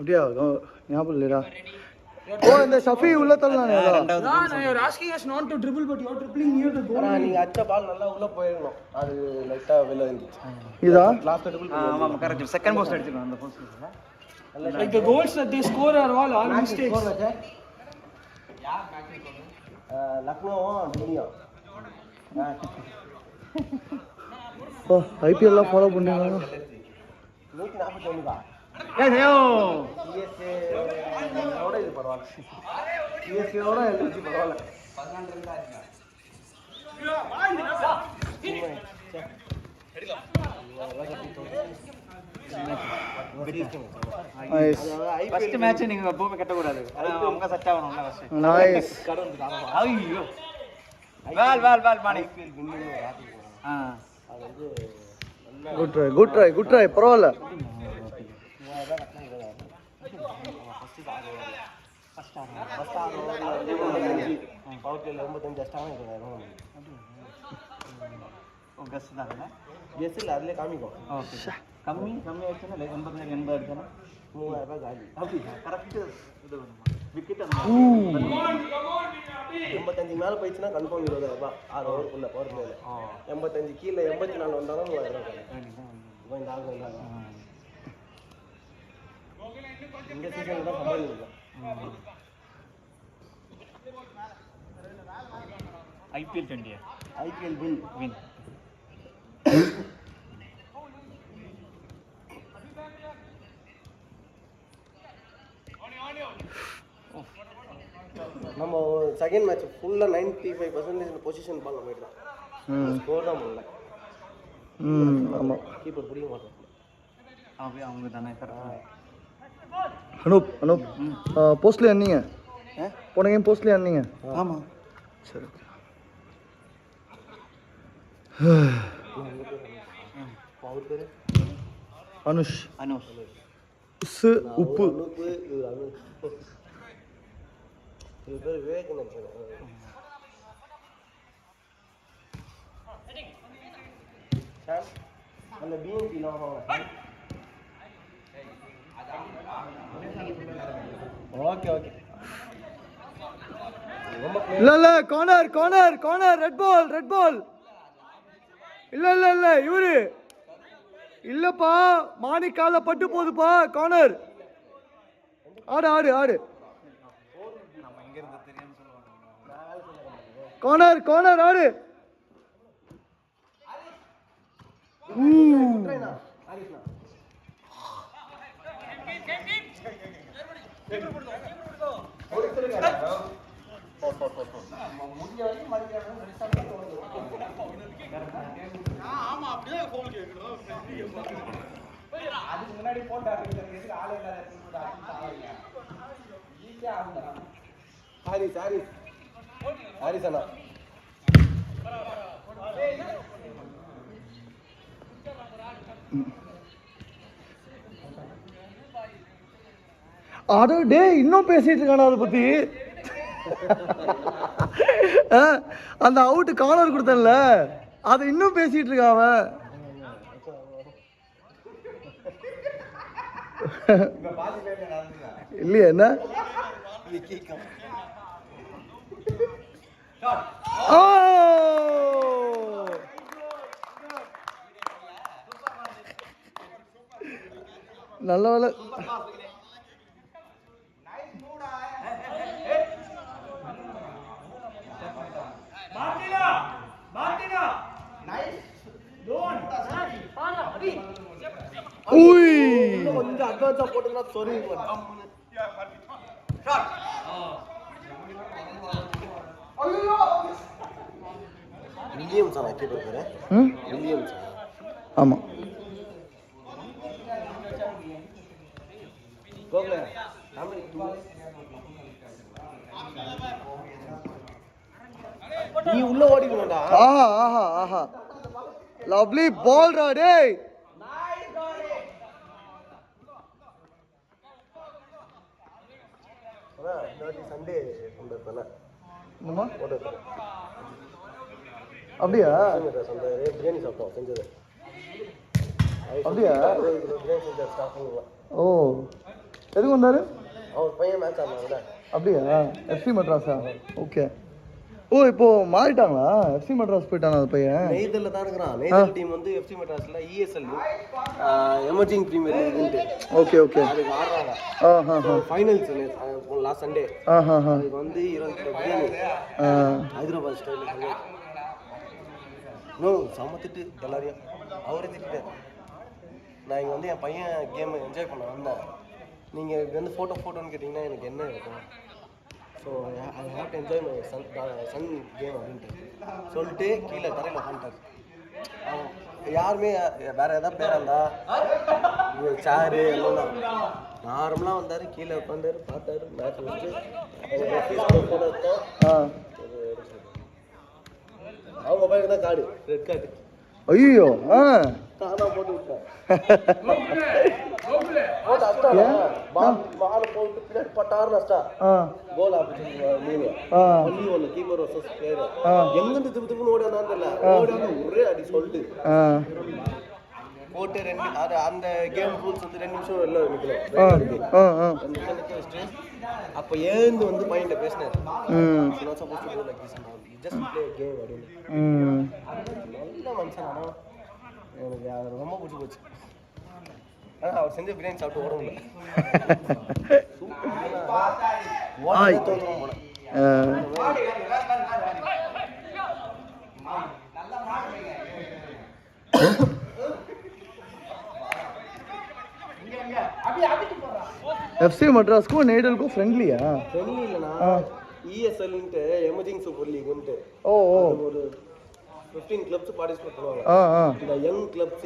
அப்படியா ஞாபகம் இல்லைடா. ஓ இந்த ஷஃபி உள்ள தள்ளலாம். நான் asking us not to dribble but you are dribbling near the goal. நீங்க அச்ச பால் நல்லா உள்ள போயிரணும். அது லைட்டா வெளிய வந்துச்சு. இதா லாஸ்ட் ட்ரிபிள். ஆமா கரெக்ட். செகண்ட் போஸ்ட் அடிச்சிருக்கான் அந்த போஸ்ட்ல. Like the goals that they score are all mistakes. யார் மேட்ச் லக்னோவும் டெல்லியும். ஓ ஐபிஎல்ல ஃபாலோ பண்ணுங்க. 141 தான். ஏய்யோ சிஎஸ்ஏ ஓட இது பரவாயில்லை. சிஎஸ்ஏ ஓட எல்ஜி பரவாயில்லை. 14 ரன் ஆச்சு. ஃபர்ஸ்ட் மேட்ச் நீங்க எப்பவுமே கட்ட கூடாது. அவங்க செட் ஆகணும்ல ஃபர்ஸ்ட். நைஸ். ஐயோ வால் பாணி. குட் ட்ரை பரவாயில்ல. பவர் பிளேல 85 அஷ்டாங்க இருக்கும். கஸ் தான் எஸ் இல்ல அதுல காமிக்கும். ஓகே கம்மி ஆச்சுன்னா 80 அடிச்சனா 3000 ரூபாய் காலி. அப்படி கரெக்ட் இது விக்கெட் 85 மேல போயிடுச்சுன்னா கன்ஃபார்ம் 20000 ரூபாய் 6 ஓவருக்குள்ள பவர் பிளேல. 85 கீழ 84 வந்தாலும் 3000 ரூபாய் காலி. இந்த ஆகும் இந்த சீசன்ல தான் சமாளிக்கல. IPL 20 IPL win. நம்ம செகண்ட் மேட்ச் ஃபுல்லா 95% பொசிஷன் பால் நம்ம எடுத்தோம். ஸ்கோர் தான் பண்ணல. ஆமா கீப்பர் புடிக்க மாட்டான். அவங்க தானே கரெக்ட். அனூப் போஸ்ட்ல அண்ணீங்க போன கேம் போஸ்ட்ல அண்ணீங்க. ஆமா சரி அவர் பேரு அனுஷ் உப்பு இவர் பேர் விவேக் நினைக்கிறேன். அந்த பிஎன்பி ஓகே இல்ல கார்னர் ரெட் பால் இல்ல இவரு இல்லப்பா மாணி கால பட்டு போகுதுப்பா. கார்னர் ஆடு கார்னர் ஆடு. அதுக்கு முன்னாடி போட்டா ஆளே இல்லாத ஹாரிஸ் அண்ணா அட டே இன்னும் பேசிட்டு இருக்கானா அதை பத்தி. அந்த அவுட் கார்னர் கொடுத்தல அதை இன்னும் பேசிட்டு இருக்கான் அவன். இல்லையா என்ன நல்ல வேலை. கொஞ்சம் அட்வான்ஸா போட்டுனா சொரி வில்லியம்ஸ் ஆனா கீப்பர் பேரு வில்லியம்ஸ். ஆமா கோகுல நீ உள்ள ஓடிக்கணும்டா. ஆஹா லவ்லி பால் ரா டேய். சண்டே அப்படியா பிரியாணி சாப்பிட்டோம் செஞ்சது. அப்படியா பிரியாணி செஞ்ச ஸ்டாஃப். ஓ எதுக்கு வந்தாரு? அவர் பையன் மேட்ச் ஆனாங்கல்ல. அப்படியா? எஃப்சி மெட்ராஸா? ஓகே. ஓ இப்போ மாறிட்டாங்களா? எஃப்சி மெட்ராஸ் போயிட்டானா அந்த பையன்? நெய்தல்ல தான் இருக்கிறான். நெய்தல் டீம் வந்து எஃப்சி மெட்ராஸ்ல ESL எமர்ஜிங் பிரீமியர் லீக்னு. Okay okay. அதுக்கு ஆடுறாங்க. ஆஹா. Finals last Sunday. ஆஹா. அதுக்கு வந்து 20 பிரியாணி. ஹைதராபாத் ஸ்டைல். நோ சமத்திட்டு எல்லாரையும் அவரே திட்டார். நான் இங்கே வந்து என் பையன் கேம் என்ஜாய் பண்ண வந்தேன். நீங்கள் வந்து ஃபோட்டோன்னு கேட்டிங்கன்னா எனக்கு என்ன இருக்கும்? So I have to enjoy my son game அப்படின்ட்டு சொல்லிட்டு கீழே தரையில் உட்காந்துட்டார். யாருமே வேறு எதாவது பேராக இருந்தா சேரு எல்லாம் நார்மலாக வந்தார், கீழே உட்காந்தார், பார்த்தாரு, மேட்ச் வச்சு ஃபோட்டோ எடுத்தோம். அவங்க பையனுக்கு தான் கார்டு, ரெட் கார்டு. ஐயோ. தானா போட்டு விட்டேன். போட்டு அஸ்டா பால் போட்டு பின்னாடி பட்டாருன்னு அஸ்டா goal opportunity only one keeper versus player. எங்கிருந்து திருப்புன்னு ஓடி வந்தான்னு தெரியல, ஓடி வந்து ஒரே அடி சொல்லிட்டு போட்டு 2 அது அந்த கேம் ரூல்ஸ் வந்து 2 நிமிஷம் வெளில நிற்கலாம். 2 நிமிஷம் நிற்க வச்சுட்டு அப்போ ஏந்து வந்து பையன்கிட்ட பேசினேன். ஜஸ்ட் பிளே கேம் அப்படின்னு. நல்ல மனுஷன். ஆனால் எனக்கு அது ரொம்ப பிடிச்சி போச்சு. ஆனால் அவர் செஞ்ச பிரியாணி சாப்பிட்டு ஓட முடியல. தோற்றுவோம் போனேன். எஃப்சி மெட்ராஸ்க்கும் நெய்டலுக்கும் ஃப்ரெண்ட்லியா? ஃப்ரெண்ட்லி இல்லைண்ணா, ESLன்ட்டு எமர்ஜிங் சூப்பர் லீக்ன்ட்டு ஒரு 15 கிளப்ஸ் பார்ட்டிசிபேட் பண்ணுவாங்க. இந்த யங் கிளப்ஸ்,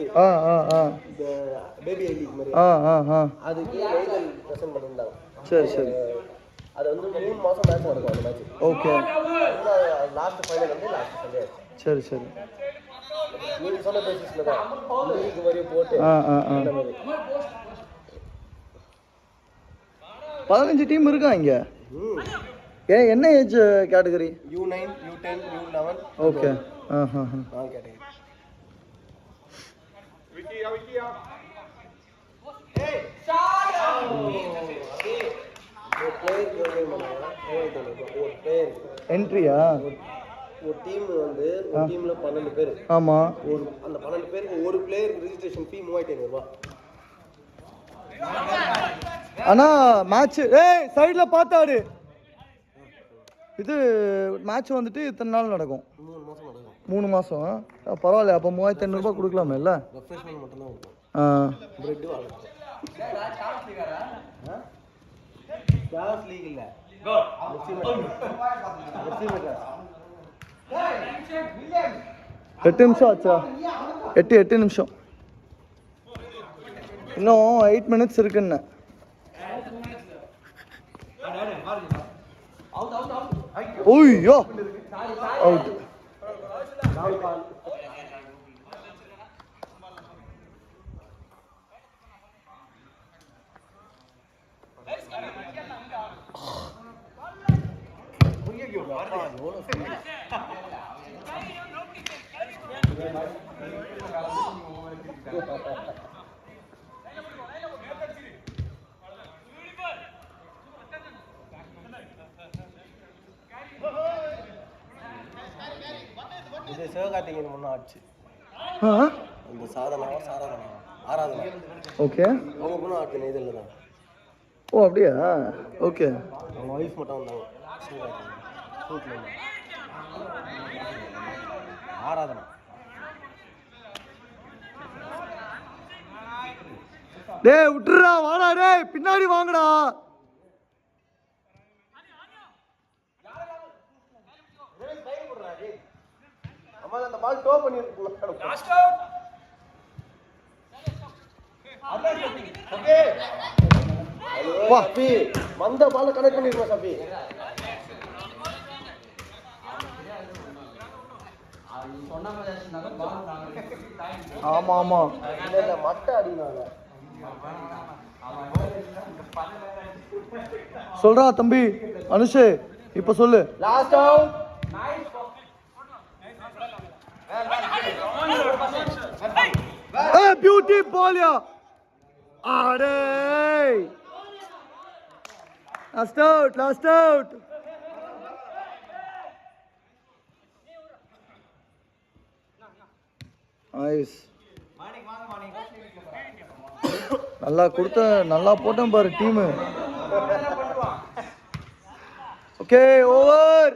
இந்த பேபி ஐ லீக் மாதிரி, அதுக்கு நெய்தல் பிரசன்ட் பண்ணியிருந்தாங்க. சரி. அது வந்து 3 மாதம் மேட்ச் நடக்கும் அந்த மேட்ச். ஓகே. லாஸ்ட் ஃபைனல் வந்து லாஸ்ட் சண்டே. சரி. நீங்க சொன்ன பேசிஸ்ல தான் லீக் மாதிரி போட்டு அந்த மாதிரி 15 டீம் இருக்கா இங்க. என்ன age category? U9, U10, U11. Okay. Category. என்ட்ரியா? ஒரு டீம் வந்து ஒரு டீம்ல 12 பேர். ஆமா. அந்த 12 பேருக்கு ஒரு பிளேயர் ரெஜிஸ்ட்ரேஷன் ஃபீ 3500 ரூபாய். ஆனா மேட்ச் சைடுல பார்த்தாடு. இது மேட்ச் வந்துட்டு இத்தனை நாள் நடக்கும். 3 மாசம் நடக்கும். 3 மாசம். பரவாயில்ல. அப்போ 3500 ரூபாய் கொடுக்கலாமே இல்ல? ரெஃப்ரெஷ்மென்ட் மட்டும் தான் இருக்கும். பிரெட் வாங்க. கிளாஸ் லீக் இல்ல. எட்டு நிமிஷம் ஆச்சா? 8 நிமிஷம். இன்னும் 8 மினிட்ஸ் இருக்குன்னு. ஓய்யோ அவுட். இது சிவகார்த்திகேயன் முன்ன ஆச்சு. இந்த சாதனா ஆராதனா. ஓகே. அவங்க முன்ன ஆச்சு நெய்தல்ல தான். ஓ அப்படியா? ஓகே. அவங்க ஒய்ஃப் மட்டும் வந்தாங்க. சிவகார்த்திகேயன் ஷூட்ல ஆராதனா. டேய் விட்டுறா, வாடா டேய், பின்னாடி வாங்கடா. அம்மா அந்த பால் டோ பண்ணிருக்கோம். Last out. ஓகே. வா பி வந்த பால் கனெக்ட் பண்ணிருக்கோம் சபி. ஆமா. இல்ல மட்டை அடினாங்க. சொல்றா தம்பி அனுஷ், இப்ப சொல்லு. Last out. பியூட்டி பாலியா. அடே லாஸ்ட் அவுட் நைஸ். நல்லா நல்லா போட்டேன் பாரு டீமு. Okay over.